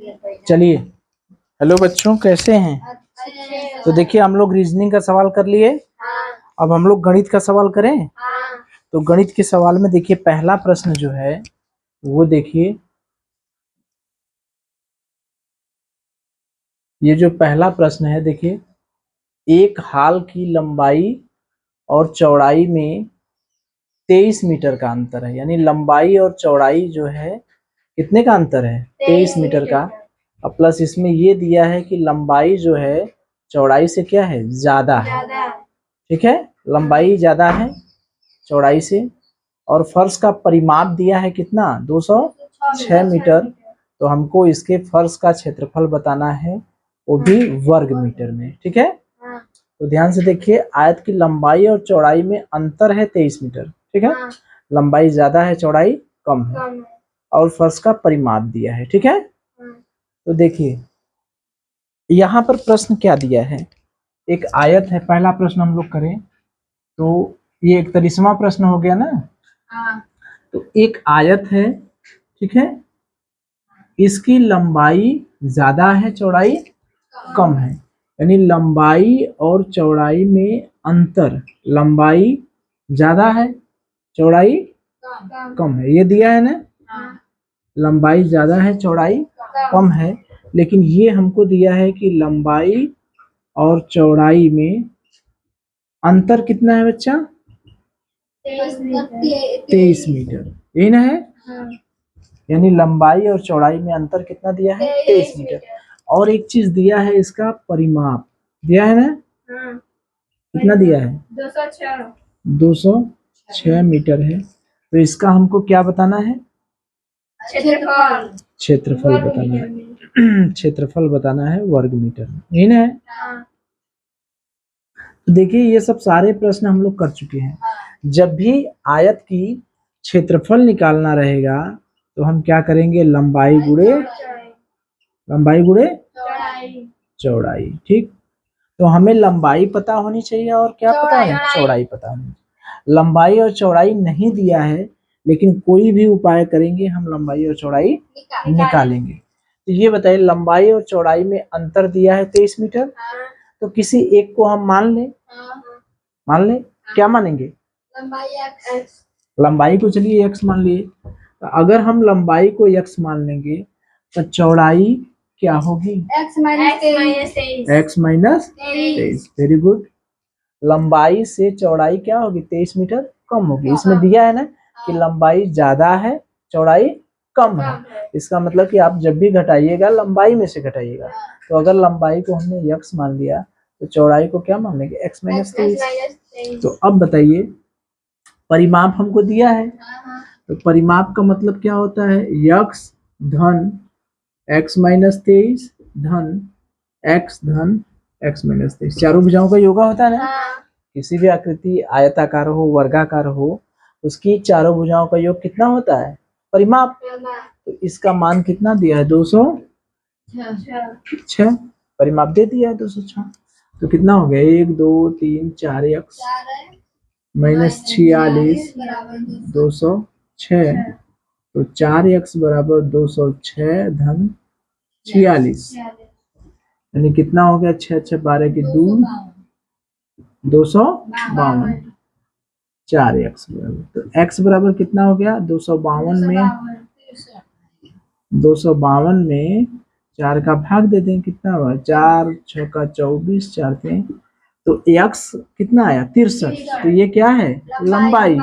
चलिए, हेलो बच्चों, कैसे हैं? तो देखिए, हम लोग रीजनिंग का सवाल कर लिए। अब हम लोग गणित का सवाल करें। तो गणित के सवाल में देखिए, पहला प्रश्न जो है वो देखिए, ये जो पहला प्रश्न है देखिए, एक हाल की लंबाई और चौड़ाई में 23 मीटर का अंतर है। यानी लंबाई और चौड़ाई जो है कितने का अंतर है? 23 मीटर का। अब प्लस इसमें ये दिया है कि लंबाई जो है चौड़ाई से क्या है? ज्यादा है। ठीक है, लंबाई ज्यादा है चौड़ाई से। और फर्श का परिमाप दिया है कितना? 206 मीटर। तो हमको इसके फर्श का क्षेत्रफल बताना है, वो भी वर्ग मीटर में। ठीक है, तो ध्यान से देखिए, आयत की लंबाई और चौड़ाई में अंतर है 23 मीटर। ठीक है, लंबाई ज्यादा है, चौड़ाई कम है। और फर्श का परिमाप दिया है। ठीक है, तो देखिए यहाँ पर प्रश्न क्या दिया है। एक आयत है, पहला प्रश्न हम लोग करें तो ये 41वां प्रश्न हो गया ना। तो एक आयत है, ठीक है, इसकी लंबाई ज्यादा है, चौड़ाई कम है। यानी लंबाई और चौड़ाई में अंतर, लंबाई ज्यादा है, चौड़ाई कम है। ये दिया है ना, लंबाई ज्यादा है, चौड़ाई कम है। लेकिन ये हमको दिया है कि लंबाई और चौड़ाई में अंतर कितना है बच्चा? 23 मीटर, यही ना है। यानी लंबाई और चौड़ाई में अंतर कितना दिया है? 23 मीटर। और एक चीज दिया है, इसका परिमाप दिया है ना। कितना दिया है? 206 मीटर है। तो इसका हमको क्या बताना है? क्षेत्रफल बताना है। क्षेत्रफल बताना है वर्ग मीटर में, यही ना है। तो देखिए, ये सब सारे प्रश्न हम लोग कर चुके हैं। जब भी आयत की क्षेत्रफल निकालना रहेगा तो हम क्या करेंगे? लंबाई गुणे चौड़ाई। ठीक, तो हमें लंबाई पता होनी चाहिए और क्या पता है? चौड़ाई पता होनी चाहिए। लंबाई और चौड़ाई नहीं दिया है, लेकिन कोई भी उपाय करेंगे हम लंबाई और चौड़ाई निकालेंगे। तो ये बताइए, लंबाई और चौड़ाई में अंतर दिया है 23 मीटर। तो किसी एक को हम मान ले, क्या मानेंगे? लंबाई को चलिए x मान लिए। तो अगर हम लंबाई को x मान लेंगे तो चौड़ाई क्या होगी? x minus 23। Very good. लंबाई से चौड़ाई क्या होगी? 23 मीटर कम होगी। इसमें दिया है ना कि लंबाई ज्यादा है, चौड़ाई कम है। इसका मतलब कि आप जब भी घटाइएगा लंबाई में से घटाइएगा। तो अगर लंबाई को हमने x मान लिया तो चौड़ाई को क्या मान लेंगे? x minus 23। तो अब बताइए, परिमाप हमको दिया है, तो परिमाप का मतलब क्या होता है? x धन x माइनस 23 धन x धन x माइनस 23। चारों भुजाओं का योग होता है ना। किसी भी आकृति, आयताकार हो, वर्गाकार हो, उसकी चारों भुजाओं का योग कितना होता है? परिमाप। तो इसका मान कितना दिया है? 206। परिमाप दे दिया है 206। तो कितना हो गया? 1 2 3 4 x माइनस 46 206। तो 4x बराबर 206 धन 46। यानी कितना हो गया? 6 6 12 की 252। 4x बराबर, तो x बराबर कितना हो गया? 252 में 4 का भाग दे दें, कितना हुआ? 4 6 का 24, 4 3। तो x कितना आया? 63। तो ये क्या है? लंबाई।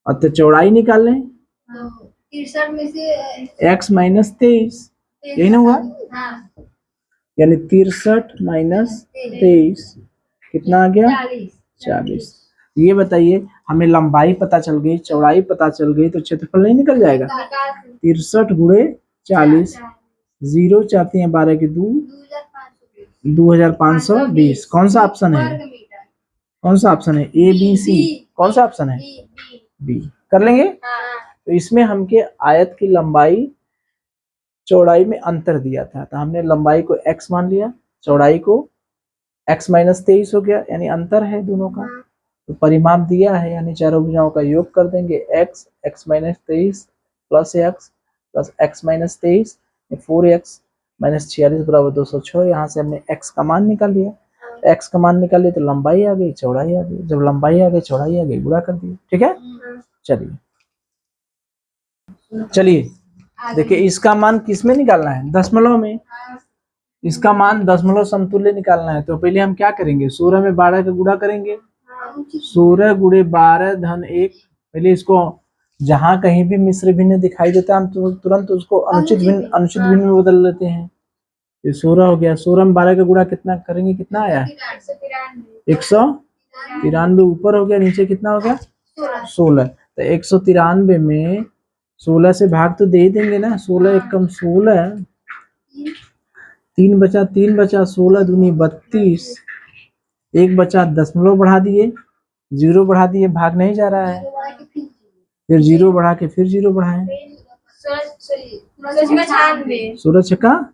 और तो चौड़ाई निकाल लें, 63 में से x माइनस 23, यही ना हुआ। यानी 63 माइनस 23 कितना आ गया? 40। ये बताइए, हमें लंबाई पता चल गई, चौड़ाई पता चल गई, तो क्षेत्रफल नहीं निकल जाएगा? 63 गुणे 40, 0 चाहते हैं 12 की 2, 2520। कौन सा ऑप्शन है? कौन सा ऑप्शन है? A B C? कौन सा ऑप्शन है? बी। कर लेंगे। तो इसमें हमके आयत की लंबाई चौड़ाई में अंतर दिया था, तो हमने लंबाई को x मान लिया, चौड़ाई को x माइनस 23 हो गया, यानी अंतर है दोनों का। तो परिमाप दिया है, यानी चारों भुजाओं का योग कर देंगे। x minus 23 plus x minus 23 4x minus 46 बराबर 206। यहाँ से हमने x का मान निकाल लिया, x का मान निकाल लिया तो लंबाई आ गई, चौड़ाई आ गई। जब लंबाई आ गई, चौड़ाई आ गई, गुणा कर दिया। ठीक है, चलिए देखिए इसका मान किस में निकालना है, दशमलव में। इसका मान दशमलव समतुल्य निकालना है तो पहले हम क्या करेंगे, 16 में 12 का गुणा करेंगे। 16 गुणे 12 धन 1। पहले इसको जहां कहीं भी मिश्र भिन्न दिखाई देता है हम तुरंत उसको अनुचित भिन्न में बदल लेते हैं। ये 16 हो गया, 16 में 12 का गुणा कितना करेंगे, कितना आया 193। ऊपर हो गया, नीचे कितना हो गया 16। तो 193 में 16 से भाग तो दे ही देंगे ना, 16 एकम 16, 3 बचा 16 दूनी 32, 1 बचा, दशमलव बढ़ा दिए, 0 बढ़ा दिए, भाग नहीं जा रहा है, फिर 0 बढ़ा के फिर 0 बढ़ाए, 16 छक्का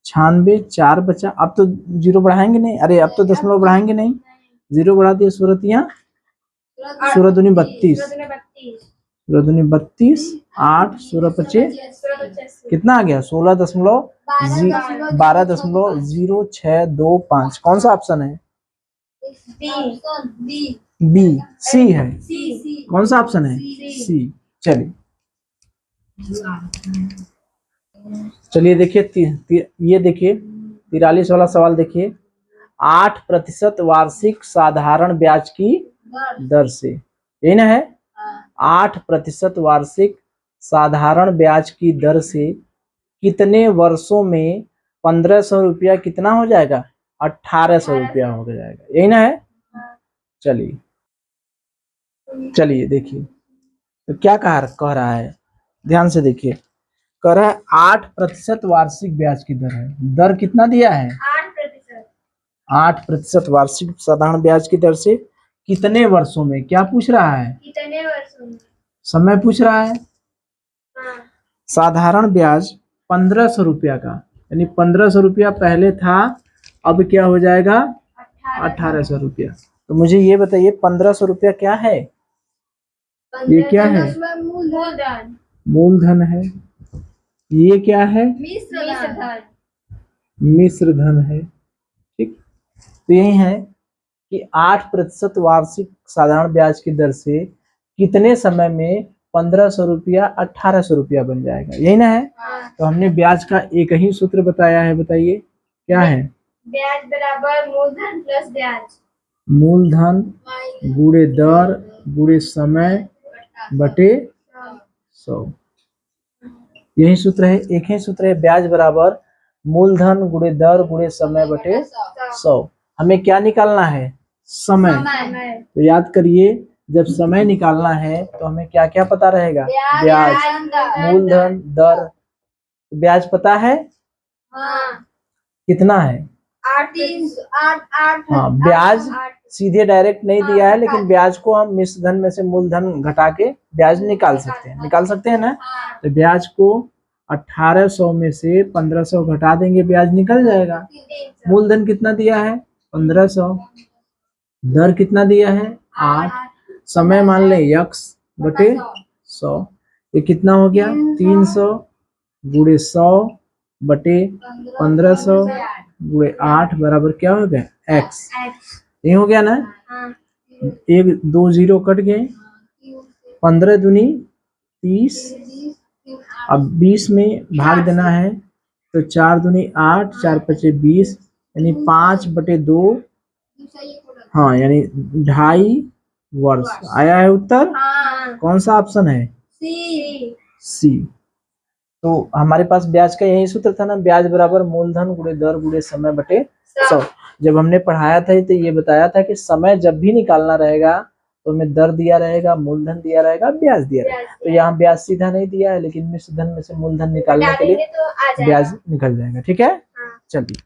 96, 4 बचा। अब तो 0 बढ़ाएंगे नहीं, अरे अब तो दशमलव बढ़ाएंगे नहीं, 0 बढ़ा दिए, 16 तिया 16 दूनी 32, 16 दूनी 32, 8 16 पचे कितना आ गया 12.0625। कौन सा ऑप्शन है, बी, सी है। कौन सा ऑप्शन है, सी। चलिए देखिए ये देखिए 43 वाला सवाल देखिए, 8% वार्षिक साधारण ब्याज की दर से, यही ना है, 8% वार्षिक साधारण ब्याज की दर से कितने वर्षों में 1500 रुपया कितना हो जाएगा, 1800 रुपया हो जाएगा, यही ना है। चलिए देखिए तो क्या कह रहा है, ध्यान से देखिए, कह रहा है 8% वार्षिक ब्याज की दर है। दर कितना दिया है 8% वार्षिक साधारण ब्याज की दर से कितने वर्षों में, क्या पूछ रहा है, कितने वर्षों में, समय पूछ रहा है। साधारण ब्याज 1500 रुपया का, यानी 1500 रुपया पहले था, अब क्या हो जाएगा 1800 रुपया। तो मुझे ये बताइए 1500 रुपया क्या है, ये क्या है, मूलधन है। ये क्या है, मिश्र धन है। ठीक, तो यही है कि 8% वार्षिक साधारण ब्याज की दर से कितने समय में 1500 रुपया 1800 रुपया बन जाएगा, यही ना है। तो हमने ब्याज का एक ही सूत्र बताया है, बताइए क्या है, ब्याज बराबर मूलधन प्लस ब्याज, मूलधन गुणे दर गुणे समय बटे 100। यही सूत्र है, एक ही सूत्र है, ब्याज बराबर मूलधन गुणे दर गुणे समय बटे 100। हमें क्या निकालना है, समय। तो याद करिए जब समय निकालना है तो हमें क्या क्या पता रहेगा, ब्याज, मूलधन, दर। ब्याज पता है, कितना है 8। हाँ, ब्याज सीधे डायरेक्ट नहीं दिया है, लेकिन ब्याज को हम मिश्र धन में से मूलधन घटा के ब्याज निकाल सकते हैं ना। तो ब्याज को 1800 में से 1500 घटा देंगे, ब्याज निकल जाएगा। मूलधन कितना दिया है 1500, दर कितना दिया है 8, समय मान ले x बटे 100। ये कितना हो गया 300 गुणे 100 बटे 1500 गुणे 8 बराबर क्या हो गया x। ये हो गया ना, 1 2 0 कट गए, 15 दूनी 30, अब 20 में भाग देना है तो 4 दूनी 8, 4 पचे 20, यानी 5 बटे 2, हाँ यानी 2.5 वर्ष आया है उत्तर। कौन सा ऑप्शन है, सी। तो हमारे पास ब्याज का यही सूत्र था ना, ब्याज बराबर मूलधन गुणे दर गुणे समय बटे 100। जब हमने पढ़ाया था तो ये बताया था कि समय जब भी निकालना रहेगा तो हमें दर दिया रहेगा, मूलधन दिया रहेगा, ब्याज दिया रहेगा। तो यहाँ ब्याज सीधा नहीं दिया है, लेकिन मिश्र धन में से मूलधन निकालने के लिए ब्याज निकल जाएगा। ठीक है, चलिए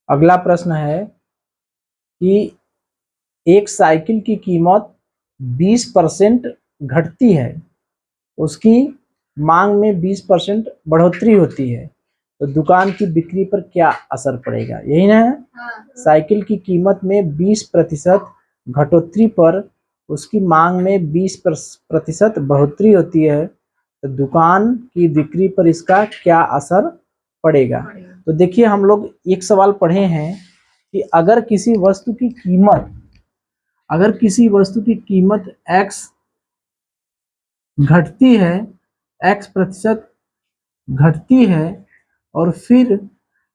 अगला प्रश्न है कि एक साइकिल की कीमत 20% घटती है, उसकी मांग में 20% बढ़ोतरी होती है, तो दुकान की बिक्री पर क्या असर पड़ेगा, यही ना है। साइकिल की कीमत में 20% घटोतरी पर उसकी मांग में 20% बढ़ोतरी होती है, तो दुकान की बिक्री पर इसका क्या असर पड़ेगा। तो देखिए हम लोग एक सवाल पढ़े हैं कि अगर किसी वस्तु की कीमत x घटती है, x प्रतिशत घटती है और फिर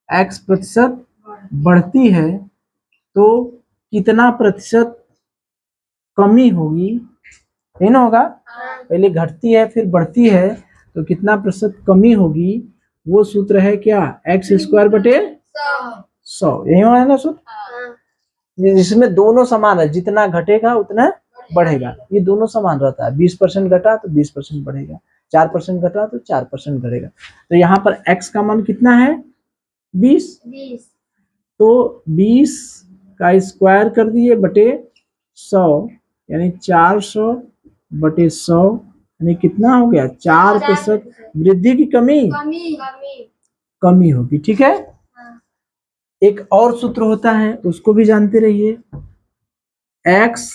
x प्रतिशत बढ़ती है तो कितना प्रतिशत कमी होगी। नहीं ना होगा, पहले घटती है फिर बढ़ती है तो कितना प्रतिशत कमी होगी। वो सूत्र है क्या, एक्स स्क्वायर बटे 100। यही होगा ना सूत्र, जिसमें दोनों समान है, जितना घटेगा उतना बढ़ेगा। ये दोनों समान रहता है, 20% घटा तो 20% बढ़ेगा, 4% घटा तो 4% बढ़ेगा। तो यहाँ पर x का मान कितना है 20, तो 20 का स्क्वायर कर दिए बटे 100 यानी 400 बटे 100 यानी कितना हो गया 4% वृद्धि की कमी होगी। ठीक है, एक और सूत्र होता है उसको भी जानते रहिए, x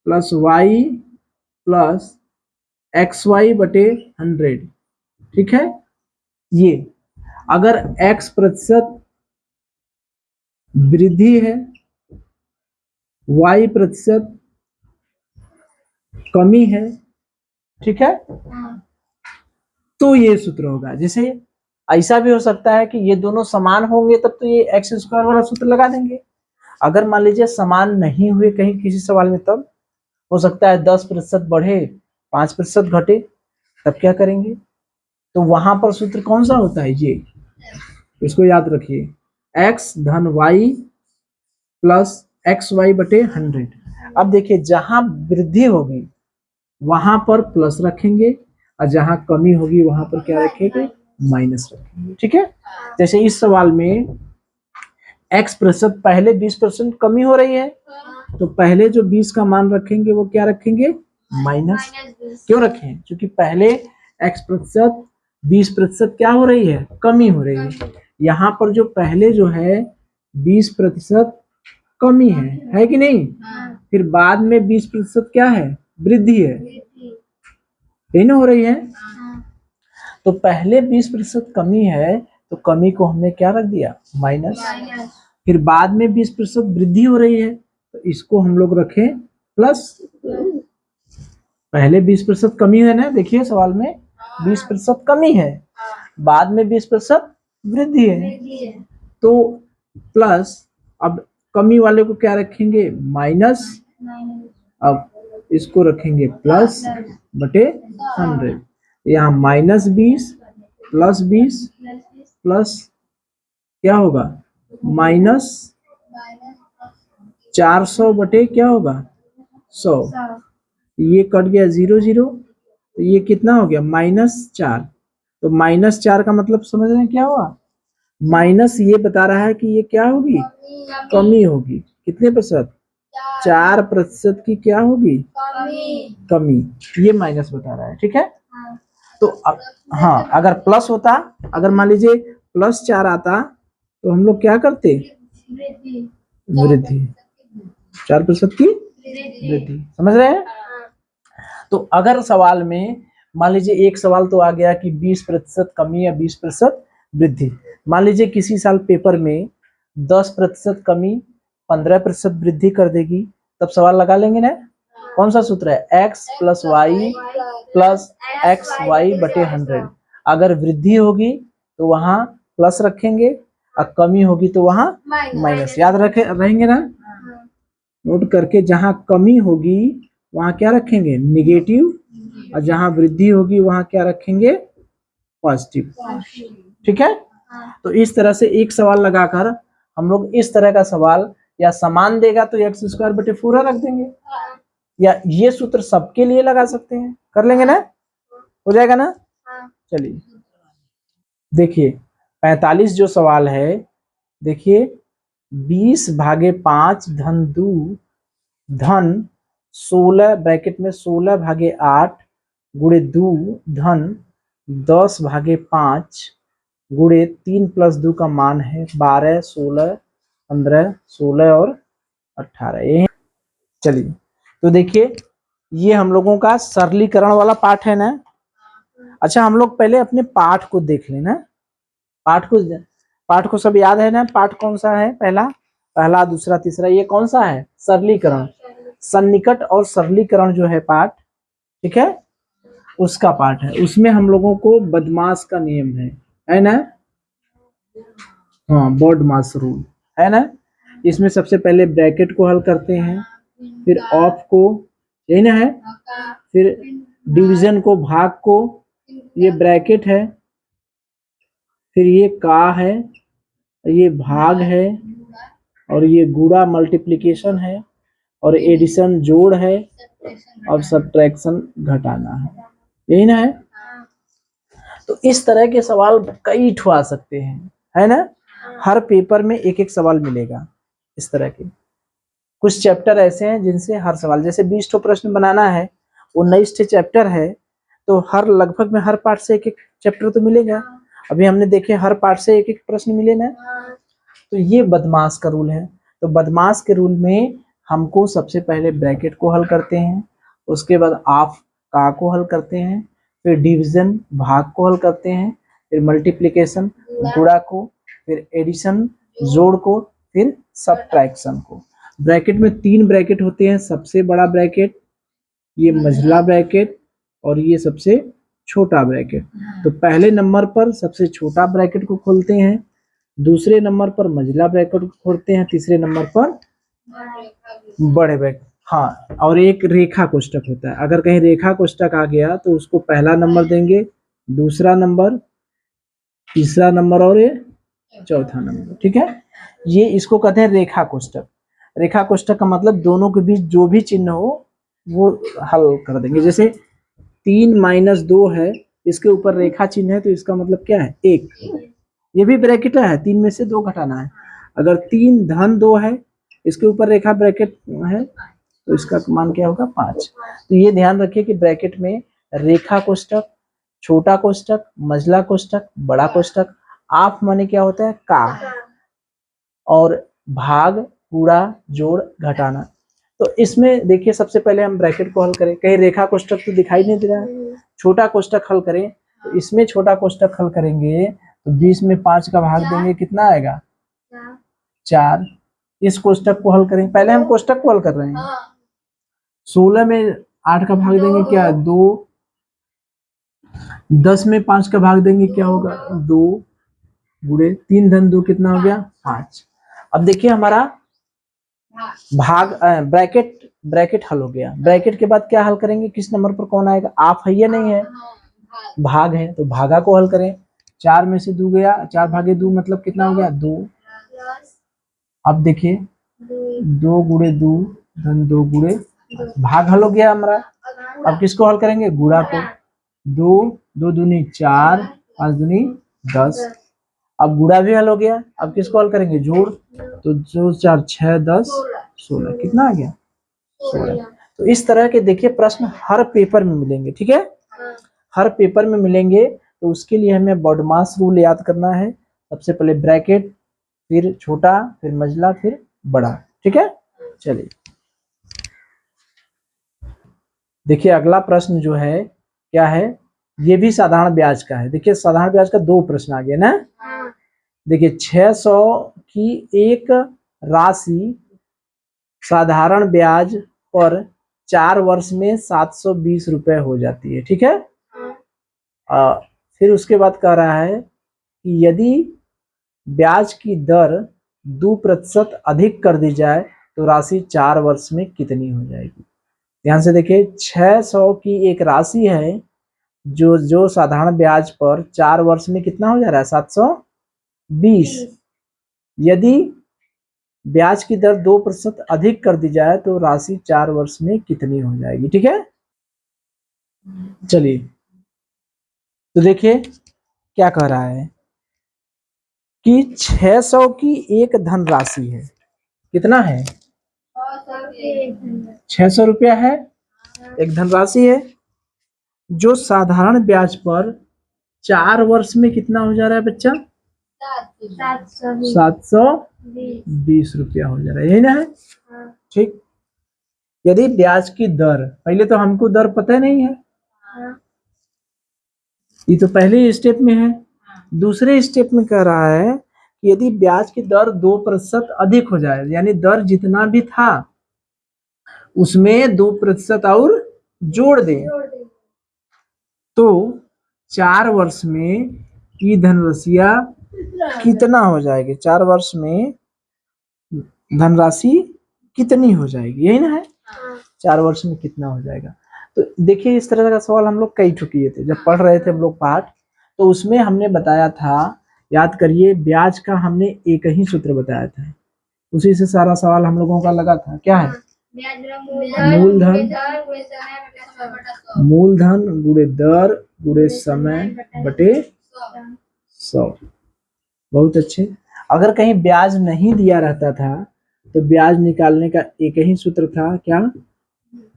plus Y plus X Y बटे 100। ठीक है, ये अगर x प्रतिशत वृद्धि है, y प्रतिशत कमी है, ठीक है, तो ये सूत्र होगा। जैसे ऐसा भी हो सकता है कि ये दोनों समान होंगे तब तो ये एक्स स्क्वायर वाला सूत्र लगा देंगे। अगर मान लीजिए समान नहीं हुए कहीं किसी सवाल में, तब हो सकता है 10% बढ़े 5% घटे, तब क्या करेंगे। तो वहां पर सूत्र कौन सा होता है, ये इसको याद रखिए, x धन y प्लस एक्स वाई बटे 100। अब देखिए जहां वृद्धि होगी वहां पर प्लस रखेंगे और जहां कमी होगी वहां पर क्या रखेंगे, माइनस रखेंगे। ठीक है, जैसे इस सवाल में x प्रतिशत पहले 20% कमी हो रही है, तो पहले जो 20 का मान रखेंगे वो क्या रखेंगे, माइनस। क्यों रखें, क्योंकि पहले x प्रतिशत 20% क्या हो रही है, कमी हो रही है। यहाँ पर जो पहले जो है 20% कमी है कि नहीं, फिर बाद में 20% क्या है, वृद्धि है, यही ना हो रही है। तो पहले 20% कमी है तो कमी को हमने क्या रख दिया, माइनस। फिर बाद में 20% वृद्धि हो रही है तो इसको हम लोग रखें प्लस। पहले 20% कमी है ना, देखिए सवाल में 20% कमी है, बाद में 20% वृद्धि है, तो प्लस। अब कमी वाले को क्या रखेंगे, माइनस। अब इसको रखेंगे प्लस बटे 100। यहाँ -20 प्लस 20 प्लस क्या होगा, माइनस 400 बटे क्या होगा 100। ये कट गया 0 0, तो ये कितना हो गया -4। तो -4 का मतलब समझ रहे हैं क्या हुआ, माइनस ये बता रहा है कि ये क्या होगी, कमी होगी। कितने प्रतिशत, 4% की क्या होगी, कमी। ये माइनस बता रहा है। ठीक है, तो हाँ, अगर प्लस होता, अगर मान लीजिए +4 आता तो हम लोग क्या करते, वृद्धि, 4% की वृद्धि। समझ रहे हैं। तो अगर सवाल में मान लीजिए एक सवाल तो आ गया कि 20% कमी या 20% वृद्धि, मान लीजिए किसी साल पेपर में 10% कमी 15% वृद्धि कर देगी, तब सवाल लगा लेंगे ना। कौन सा सूत्र है, x plus Y plus X Y बटे 100। अगर वृद्धि होगी तो वहां प्लस रखेंगे और कमी होगी तो वहां माइनस। याद रहेंगे ना, नोट करके, जहां कमी होगी वहां क्या रखेंगे, निगेटिव, और जहां वृद्धि होगी वहां क्या रखेंगे, पॉजिटिव। ठीक है, तो इस तरह से एक सवाल लगाकर हम लोग इस तरह का सवाल, या समान देगा तो एक्स स्क्वायर बटे 4 रख देंगे, या ये सूत्र सबके लिए लगा सकते हैं। कर लेंगे ना, हो जाएगा ना। चलिए देखिए 45 जो सवाल है, देखिए 20/5 धन 2 धन 16 ब्रैकेट में 16/8 गुणे 2 धन 10/5 गुणे 3 + 2 का मान है 12, 16, 15, 16 और 18। चलिए तो देखिए ये हम लोगों का सरलीकरण वाला पार्ट है ना। अच्छा, हम लोग पहले अपने पाठ को देख लेना। पाठ को सब याद है ना? पाठ कौन सा है? पहला दूसरा तीसरा, ये कौन सा है? सरलीकरण, सन्निकट और सरलीकरण जो है पाठ, ठीक है, उसका पाठ है। उसमें हम लोगों को बदमाश का नियम है ना? हाँ, बॉडमास रूल है ना? इसमें सबसे पहले ब्रैकेट को हल करते हैं, फिर ऑफ को, यही ना है, फिर डिवीजन को, भाग को, ये ब्रैकेट है, फिर ये का है, ये भाग है, और ये गुणा मल्टीप्लिकेशन है, और एडिशन जोड़ है, और सब्ट्रैक्शन घटाना है, यही ना है? तो इस तरह के सवाल कई ठो आ सकते हैं, है ना? हर पेपर में एक एक सवाल मिलेगा इस तरह के। कुछ चैप्टर ऐसे हैं जिनसे हर सवाल, जैसे 20 ठो प्रश्न बनाना है, 19 ठे चैप्टर है, तो हर लगभग में हर पार्ट से एक एक चैप्टर तो मिलेगा। अभी हमने देखे हर पार्ट से एक एक प्रश्न मिले ना। तो ये बदमाश का रूल है। तो बदमाश के रूल में हमको सबसे पहले ब्रैकेट को हल करते हैं, उसके बाद ऑफ का को हल करते हैं, फिर डिवीजन भाग को हल करते हैं, फिर मल्टीप्लिकेशन गुणा को, फिर एडिशन जोड़ को, फिर सब्ट्रैक्शन को। ब्रैकेट में 3 ब्रैकेट होते हैं, सबसे बड़ा ब्रैकेट, ये मझला ब्रैकेट, और ये सबसे छोटा ब्रैकेट। तो पहले नंबर पर सबसे छोटा ब्रैकेट को खोलते हैं, दूसरे नंबर पर मझला ब्रैकेट को खोलते हैं, तीसरे नंबर पर बड़े ब्रैकेट। हाँ, और एक रेखा कोष्टक होता है। अगर कहीं रेखा कोष्टक आ गया तो उसको पहला नंबर देंगे, दूसरा नंबर, तीसरा नंबर और ये चौथा नंबर, ठीक है। ये इसको कहते हैं रेखा कोष्टक। रेखा कोष्टक का मतलब दोनों के बीच जो भी चिन्ह हो वो हल कर देंगे। जैसे 3 - 2 है, इसके ऊपर रेखा चिन्ह है, तो इसका मतलब क्या है? 1। ये भी ब्रैकेट है, 3 में से 2 घटाना है। अगर 3 - 2 है, इसके ऊपर रेखा ब्रैकेट है, तो इसका मान क्या होगा? 5। तो ये ध्यान रखिए कि ब्रैकेट में रेखा कोष्टक, छोटा कोष्टक, मझला कोष्टक, बड़ा कोष्टक, ऑफ माने क्या होता है? का, और भाग, पूरा, जोड़, घटाना। तो इसमें देखिए सबसे पहले हम ब्रैकेट को हल करें। कहीं रेखा कोष्टक तो दिखाई नहीं दे रहा है। छोटा कोष्टक हल करें, तो इसमें छोटा कोष्टक हल करेंगे तो 20 में 5 का भाग देंगे, कितना आएगा? 4। इस कोष्टक को हल करें, पहले हम कोष्टक को हल कर रहे हैं। 16 में 8 का भाग देंगे, क्या? 2। 10 में 5 का भाग देंगे, क्या होगा? 2 गुणे 3 - 2 कितना हो गया? 5। अब देखिए हमारा भाग ब्रैकेट हल हो गया। ब्रैकेट के बाद क्या हल करेंगे? किस नंबर पर कौन आएगा? ऑफ है या नहीं है? भाग है, तो भागा को हल करें। 4 में से 2 गया, 4 भागे 2 मतलब कितना हो गया? 2। अब देखिए 2 गुणे 2 धन 2 गुणे, भाग हल हो गया हमारा। अब किसको हल करेंगे? गुणा को। 2 2 दूनी 4, 5 दूनी 10। अब गुणा भी हल हो गया। अब किसको हल करेंगे? जोड़। तो 2 4 6 10 16, कितना आ गया? 16। तो इस तरह के देखिए प्रश्न हर पेपर में मिलेंगे, ठीक है, हर पेपर में मिलेंगे। तो उसके लिए हमें बॉडमास रूल याद करना है। सबसे पहले ब्रैकेट, फिर छोटा, फिर मझला, फिर बड़ा, ठीक है। चलिए देखिए अगला प्रश्न जो है क्या है? ये भी साधारण ब्याज का है। देखिए साधारण ब्याज का 2 प्रश्न आ गया ना। देखिए 600 की एक राशि साधारण ब्याज पर 4 वर्ष में 720 रुपए हो जाती है, ठीक है। फिर उसके बाद कह रहा है कि यदि ब्याज की दर 2% अधिक कर दी जाए तो राशि 4 वर्ष में कितनी हो जाएगी? ध्यान से देखिए 600 की एक राशि है जो साधारण ब्याज पर 4 वर्ष में कितना हो जा रहा है? 720। यदि ब्याज की दर 2% अधिक कर दी जाए तो राशि 4 वर्ष में कितनी हो जाएगी, ठीक है। चलिए तो देखिए क्या कह रहा है कि 600 की एक धनराशि है। कितना है? 600 रुपया है, एक धनराशि है जो साधारण ब्याज पर 4 वर्ष में कितना हो जा रहा है बच्चा? 720 रुपया हो जा रहा है, यही ना है? ठीक। यदि ब्याज की दर, पहले तो हमको दर पता नहीं है, ये तो पहले स्टेप में है। दूसरे स्टेप में कह रहा है कि यदि ब्याज की दर 2% अधिक हो जाए, यानी दर जितना भी था उसमें 2% और जोड़ दे, तो 4 वर्ष में की धनराशि कितना हो जाएगी, 4 वर्ष में धनराशि कितनी हो जाएगी, यही ना है। 4 वर्ष में कितना हो जाएगा। तो देखिए इस तरह का सवाल हम लोग कई ठो किए थे जब पढ़ रहे थे हम लोग पाठ, तो उसमें हमने बताया था, याद करिए, ब्याज का हमने एक ही सूत्र बताया था, उसी से सारा सवाल हम लोगों का लगा था। क्या है? मूलधन गुणे दर गुणे समय बटे 100। बहुत अच्छे। अगर कहीं ब्याज नहीं दिया रहता था तो ब्याज निकालने का एक ही सूत्र था, क्या?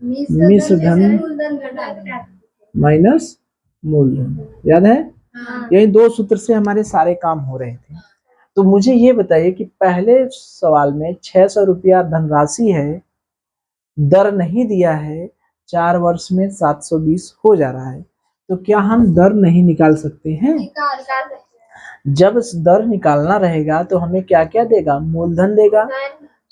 मिश्र धन माइनस मूलधन। याद है? यही 2 सूत्र से हमारे सारे काम हो रहे थे। तो मुझे ये बताइए कि पहले सवाल में 600 रुपया धनराशि है, दर नहीं दिया है, 4 वर्ष में 720 हो जा रहा है, तो क्या हम दर नहीं निकाल सकते हैं? जब दर निकालना रहेगा तो हमें क्या क्या देगा? मूलधन देगा,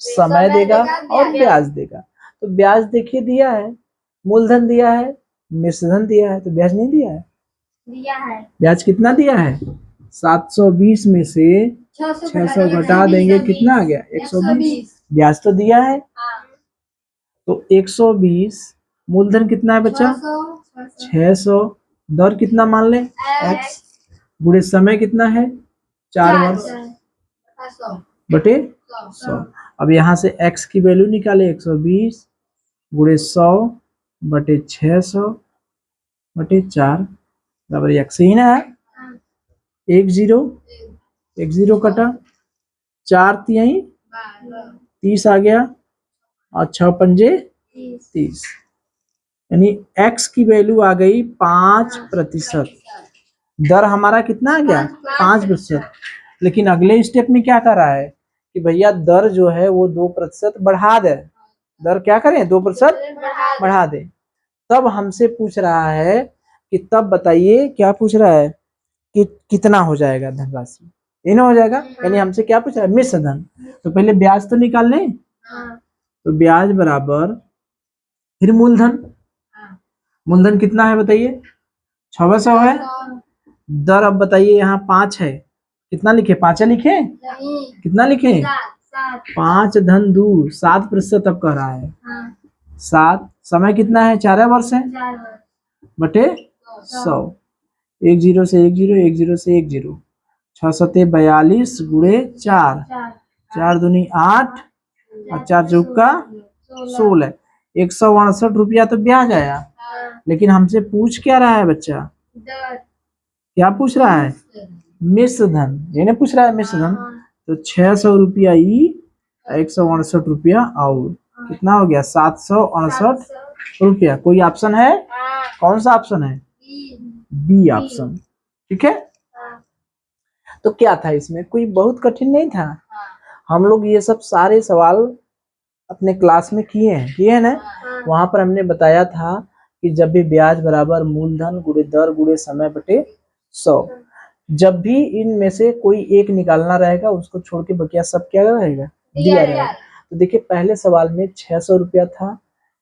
समय देगा और ब्याज देगा। तो ब्याज देखिए दिया है, मूलधन दिया है, मिश्रधन दिया है, तो ब्याज नहीं दिया है। ब्याज कितना दिया है? 720 में से 600 घटा देंगे, कितना आ गया? 120। ब्याज तो दिया है, तो 120। मूलधन कितना है बच्चा? 600। दर कितना मान ले? x। गुणे समय कितना है? 4 वर्ष बटे 100। अब यहाँ से x की वैल्यू निकाले, 120 गुणे 100 बटे 600 बटे 4 बराबर x ही ना है। 1 0 1 0 कटा, 4 3 30 आ गया और 6 पंजे 30, यानी x की वैल्यू आ गई 5%। दर हमारा कितना आ गया? 5%। लेकिन अगले स्टेप में क्या कर रहा है कि भैया दर जो है वो 2% बढ़ा दे। दर क्या करें? 2% बढ़ा दे। तब हमसे पूछ रहा है कि तब बताइए, क्या पूछ रहा है कि कितना हो जाएगा धनराशि, ये ना हो जाएगा। यानी हमसे क्या पूछ रहा है? मिश्र धन। तो पहले ब्याज तो निकाल लें। तो ब्याज बराबर फिर मूलधन। मूलधन कितना है बताइए? 600 है। दर अब बताइए, यहाँ 5 है, कितना लिखे? 5 लिखे? कितना लिखे? 5 धन 2 7% अब कह रहा है। 7। समय कितना है? 4 वर्ष है बटे 100। 1 0 से 1 0, 1 0 से 1 0, 6 सते 42 गुणे 4, 4 दूनी 8 और 4 चौका 16। 168 रुपया तो ब्याज आया, लेकिन हमसे पूछ क्या रहा है बच्चा? क्या पूछ रहा है? मिश्र धन। ये नहीं पूछ रहा है मिश्र धन। तो 600 रुपया ही, 168 रुपया और, कितना हो गया? 768 रुपया। कोई ऑप्शन है? कौन सा ऑप्शन है? B option. ठीक है। तो क्या था इसमें? कोई बहुत कठिन नहीं था। हम लोग ये सब सारे सवाल अपने क्लास में किए हैं ना। वहां पर हमने बताया था कि जब भी ब्याज बराबर मूलधन गुणे दर गुणे समय बटे 100, जब भी इनमें से कोई एक निकालना रहेगा उसको छोड़ के बकिया सब क्या रहेगा? दिया रहेगा। तो देखिए पहले सवाल में 600 रुपया था,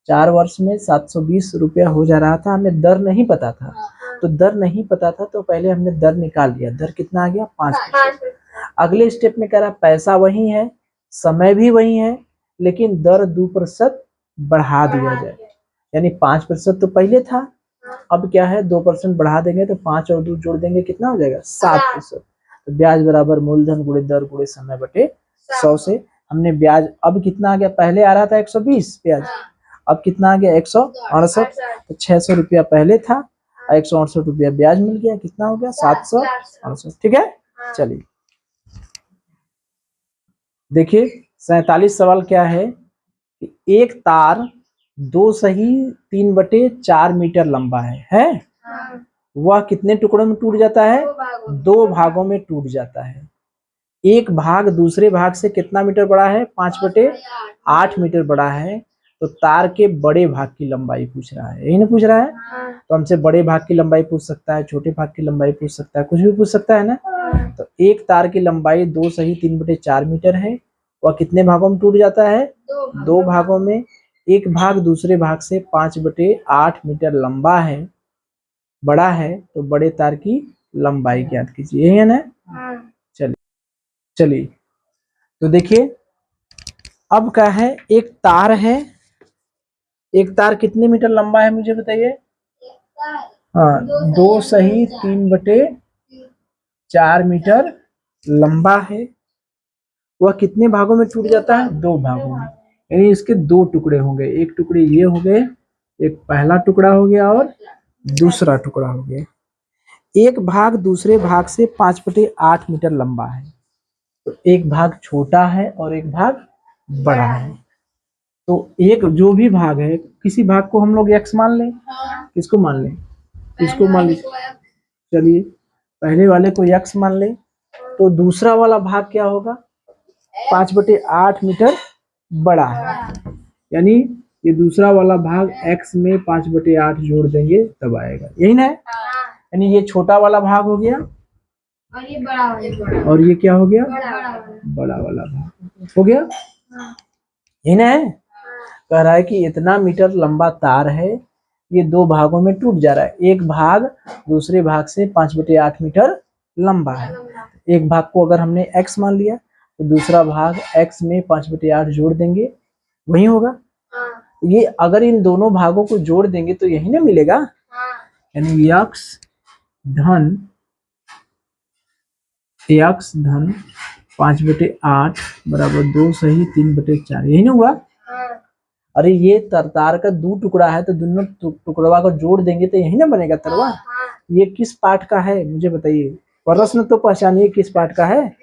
4 वर्ष में 720 रुपया हो जा रहा था, हमें दर नहीं पता था। तो दर नहीं पता था तो पहले हमने दर निकाल लिया। दर कितना आ गया? 5%। अगले स्टेप में कह रहा पैसा वही है, समय भी वही है, लेकिन दर 2% बढ़ा दिया जाए। यानी 5% तो पहले था, अब क्या है? 2% बढ़ा देंगे तो 5 और 2 जोड़ देंगे, कितना हो जाएगा? 7%। तो ब्याज बराबर मूलधन गुणे दर गुणे समय बटे 100 से हमने ब्याज अब कितना आ गया? पहले आ रहा था 120 ब्याज, अब कितना आ गया? 168। तो 600 रुपया पहले था, 168 रुपया ब्याज मिल गया, कितना हो गया? 768। ठीक है। चलिए देखिए 47 सवाल क्या है कि एक तार 2 सही 3/4 मीटर लंबा है? वह कितने टुकड़ों में टूट जाता है? 2 भागों में टूट जाता है। एक भाग दूसरे भाग से कितना मीटर बड़ा है? 5/8 मीटर बड़ा है। तो तार के बड़े भाग की लंबाई पूछ रहा है, यही ना पूछ रहा है। तो हमसे बड़े भाग की लंबाई पूछ सकता है, छोटे भाग की लंबाई पूछ सकता है, कुछ भी पूछ सकता है ना। तो एक तार की लंबाई 2 सही 3/4 मीटर है। वह कितने भागों में टूट जाता है? 2 भागों में। एक भाग दूसरे भाग से 5/8 मीटर लंबा है, बड़ा है, तो बड़े तार की लंबाई ज्ञात कीजिए, यही है ना। चलिए तो देखिए अब क्या है, एक तार है, एक तार कितने मीटर लंबा है मुझे बताइए। हाँ, 2 सही 3/4 मीटर लंबा है। वह कितने भागों में टूट जाता है? 2 भागों में, यानी इसके 2 टुकड़े होंगे। एक टुकड़े ये हो गए, एक पहला टुकड़ा हो गया और दूसरा टुकड़ा हो गया। एक भाग दूसरे भाग से 5/8 मीटर लंबा है, तो एक भाग छोटा है और एक भाग बड़ा है। तो एक जो भी भाग है, किसी भाग को हम लोग x मान लें। किसको मान लें? किसको मान लें? चलिए पहले वाले को x मान लें, तो दूसरा वाला भाग क्या होगा? 5/8 मीटर बड़ा है, यानी ये दूसरा वाला भाग x में 5/8 जोड़ देंगे तब आएगा, यही ना है। यानी ये छोटा वाला भाग हो गया और ये बड़ा वाला, और ये क्या हो गया? बड़ा वाला भाग हो गया, यही ना है। कह रहा है कि इतना मीटर लंबा तार है, ये 2 भागों में टूट जा रहा है। एक भाग दूसरे भाग से 5/8 मीटर लंबा है। एक भाग को अगर हमने x मान लिया, तो दूसरा भाग x में 5/8 जोड़ देंगे, वही होगा। ये अगर इन दोनों भागों को जोड़ देंगे तो यही ना मिलेगा, यानी x धन 5/8 बराबर 2 सही 3/4, यही ना हुआ। अरे ये तार का 2 टुकड़ा है, तो दोनों टुकड़वा को जोड़ देंगे तो यही ना बनेगा तरवा। ये किस पार्ट का है मुझे बताइए, प्रश्न तो पहचानिए किस पार्ट का है।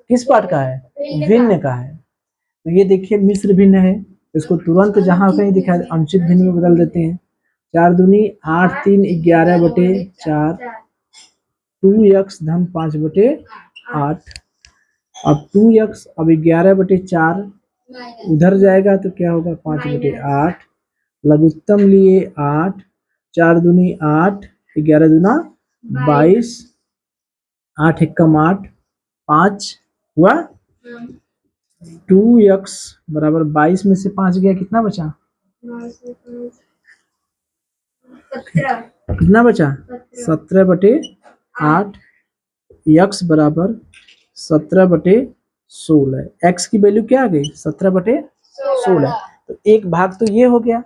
किस पार्ट का है? भिन्न का है। तो ये देखिए मिश्र भिन्न है, इसको तुरंत जहां कहीं दिखा अनुचित भिन्न में बदल देते हैं। 4 दूनी 8 3 11/4, 2x धन 5/8। अब 2x अब 11/4 उधर जाएगा तो क्या होगा? 5/8। लघुत्तम लिए 8, 4 दूनी 8, 11 दूना 22, 8 एकम 8, 5 हुआ। 2x बराबर 22 में से 5 गया, कितना बचा? कितना बचा? 17/8। x बराबर 17/16। x की वैल्यू क्या आ गई? 17/16। तो एक भाग तो ये हो गया,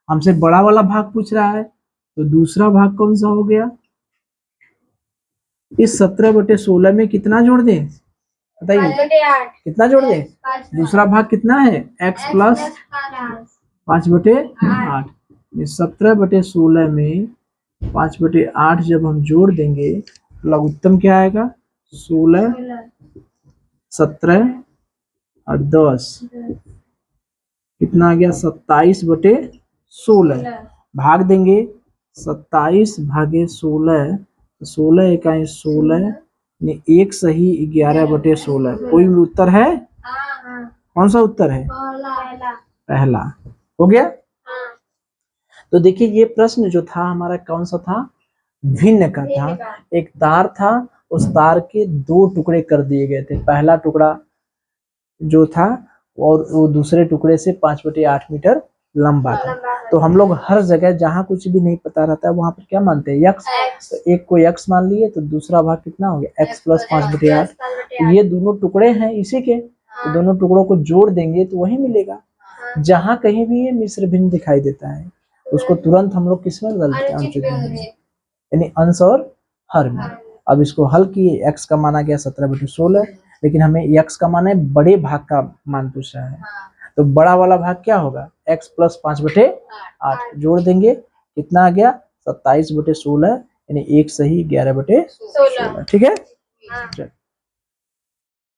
हमसे बड़ा वाला भाग पूछ रहा है, तो दूसरा भाग कौन सा हो गया? इस 17/16 में कितना जोड़ दे बताइए? कितना जोड़ दे? दूसरा भाग कितना है? x plus 5/8। 17/16 में 5/8 जब हम जोड़ देंगे, लघुत्तम क्या आएगा? 16, 17 और 10 कितना आ गया? 27/16। भाग देंगे 27 भागे 16, 16 इकाई 16, 1 सही 11/16। कोई भी उत्तर है? कौन सा उत्तर है? पहला। हो गया। तो देखिए ये प्रश्न जो था हमारा कौन सा था? भिन्न का था। एक तार था, उस तार के 2 टुकड़े कर दिए गए थे। पहला टुकड़ा जो था और वो दूसरे टुकड़े से 5/8 मीटर लंबा था। तो हम लोग हर जगह जहाँ कुछ भी नहीं पता रहता है वहां पर क्या मानते हैं? x। तो एक को x मान लिए, तो दूसरा भाग कितना हो गया? x plus 5/8। ये दोनों टुकड़े हैं इसी के, तो दोनों टुकड़ों को जोड़ देंगे तो वही मिलेगा। जहाँ कहीं भी ये मिश्र भिन्न दिखाई देता है उसको तुरंत हम लोग किसमें बदल देते हैं? अनुचित भिन्न में, यानी अंश और हर में। अब इसको हल किए, x का माना गया 17/16, लेकिन हमें x का मान है बड़े भाग का मान पूछ रहा है, तो बड़ा वाला भाग क्या होगा? x प्लस 5/8 जोड़ देंगे, कितना आ गया? 27/16, यानी 1 सही 11/16। ठीक है।